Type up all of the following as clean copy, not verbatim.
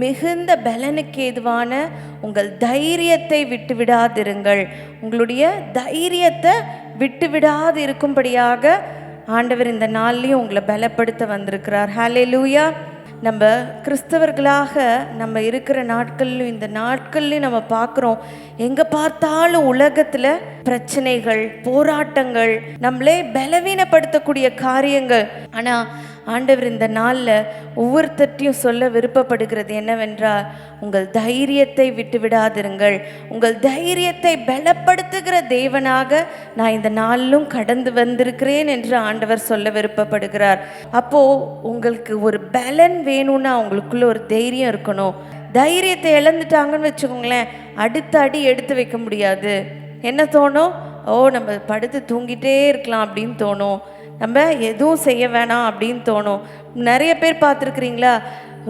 மிகுந்த பலனுக்கு ஏதுவான உங்கள் தைரியத்தை விட்டுவிடாதிருங்கள். உங்களுடைய தைரியத்தை விட்டுவிடாது இருக்கும்படியாக ஆண்டவர் இந்த நாள்லையும் உங்களை பலப்படுத்த வந்திருக்கிறார். ஹல்லேலூயா. நம்ம கிறிஸ்தவர்களாக நம்ம இருக்கிற நாட்கள்லையும் இந்த நாட்கள்லையும் நம்ம பார்க்குறோம், எங்கே பார்த்தாலும் உலகத்தில் பிரச்சனைகள், போராட்டங்கள், நம்மளே பலவீனப்படுத்தக்கூடிய காரியங்கள். ஆனால் ஆண்டவர் இந்த நாளில் ஒவ்வொருத்தட்டையும் சொல்ல விருப்பப்படுகிறது என்னவென்றால், உங்கள் தைரியத்தை விட்டு விடாதிருங்கள். உங்கள் தைரியத்தை பலப்படுத்துகிற தேவனாக நான் இந்த நாளிலும் கடந்து வந்திருக்கிறேன் என்று ஆண்டவர் சொல்ல விருப்பப்படுகிறார். அப்போது உங்களுக்கு ஒரு பலன் வேணும்னா உங்களுக்குள்ள ஒரு தைரியம் இருக்கணும். தைரியத்தை இழந்துட்டாங்கன்னு வச்சுக்கோங்களேன், அடுத்த அடி எடுத்து வைக்க முடியாது. என்ன தோணும்? நம்ம படுத்து தூங்கிட்டே இருக்கலாம் அப்படின்னு தோணும். நம்ம எதுவும் செய்ய வேணாம் அப்படின்னு தோணும். நிறைய பேர் பார்த்துருக்குறீங்களா,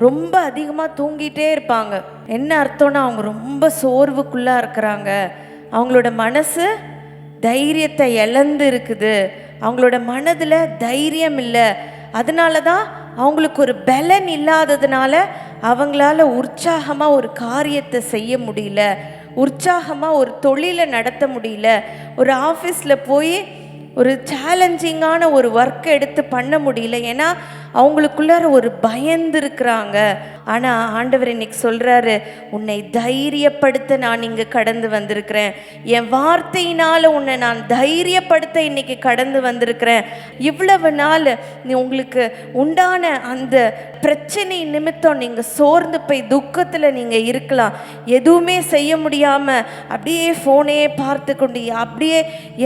ரொம்ப அதிகமாக தூங்கிட்டே இருப்பாங்க. என்ன அர்த்தம்னா அவங்க ரொம்ப சோர்வுக்குள்ளாக இருக்கிறாங்க. அவங்களோட மனசு தைரியத்தை இழந்து இருக்குது. அவங்களோட மனதில் தைரியம் இல்லை. அதனால தான் அவங்களுக்கு ஒரு பலன் இல்லாததுனால அவங்களால உற்சாகமாக ஒரு காரியத்தை செய்ய முடியல, உற்சாகமாக ஒரு தொழிலை நடத்த முடியல, ஒரு ஆஃபீஸில் போய் ஒரு சேலஞ்சிங்கான ஒரு ஒர்க்கை எடுத்து பண்ண முடியல. ஏன்னா அவங்களுக்குள்ளார ஒரு பயந்து இருக்கிறாங்க. ஆனால் ஆண்டவர் இன்னைக்கு சொல்கிறாரு, உன்னை தைரியப்படுத்த நான் இங்கே கடந்து வந்திருக்கிறேன். என் வார்த்தையினால் உன்னை நான் தைரியப்படுத்த இன்னைக்கு கடந்து வந்திருக்கிறேன். இவ்வளவு நாள் நீ உங்களுக்கு உண்டான அந்த பிரச்சனை நிமித்தம் நீங்கள் சோர்ந்து போய் துக்கத்தில் நீங்கள் இருக்கலாம். எதுவுமே செய்ய முடியாமல் அப்படியே ஃபோனே பார்த்து கொண்டு அப்படியே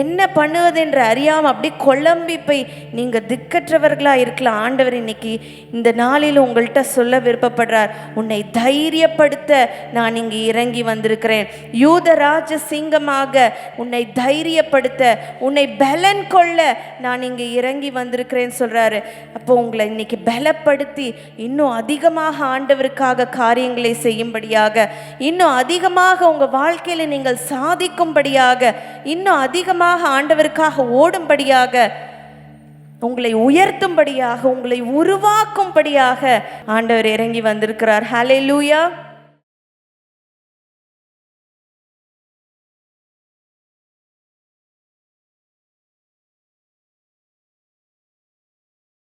என்ன பண்ணுவதென்று அறியாமல் அப்படியே குழம்பி போய் நீங்கள் திக்கற்றவர்களாக இருக்கலாம். ஆண்டவர் இன்னைக்கு இந்த நாளில் உங்கள்கிட்ட சொல்ல விருப்பப்படுறார், உன்னை தைரியப்படுத்த நான் இங்கு இறங்கி வந்திருக்கிறேன். யூதராஜ சிங்கமாக உன்னை தைரியப்படுத்த, உன்னை பலன் கொள்ள நான் இங்கு இறங்கி வந்திருக்கிறேன்னு சொல்றாரு. அப்போ உங்களை இன்னைக்கு பலப்படுத்தி இன்னும் அதிகமாக ஆண்டவருக்காக காரியங்களை செய்யும்படியாக, இன்னும் அதிகமாக உங்க வாழ்க்கையில நீங்கள் சாதிக்கும்படியாக, இன்னும் அதிகமாக ஆண்டவருக்காக ஓடும்படியாக, உங்களை உயர்த்தும்படியாக, உங்களை உருவாக்கும்படியாக ஆண்டவர் இறங்கி வந்திருக்கிறார். ஹல்லேலூயா.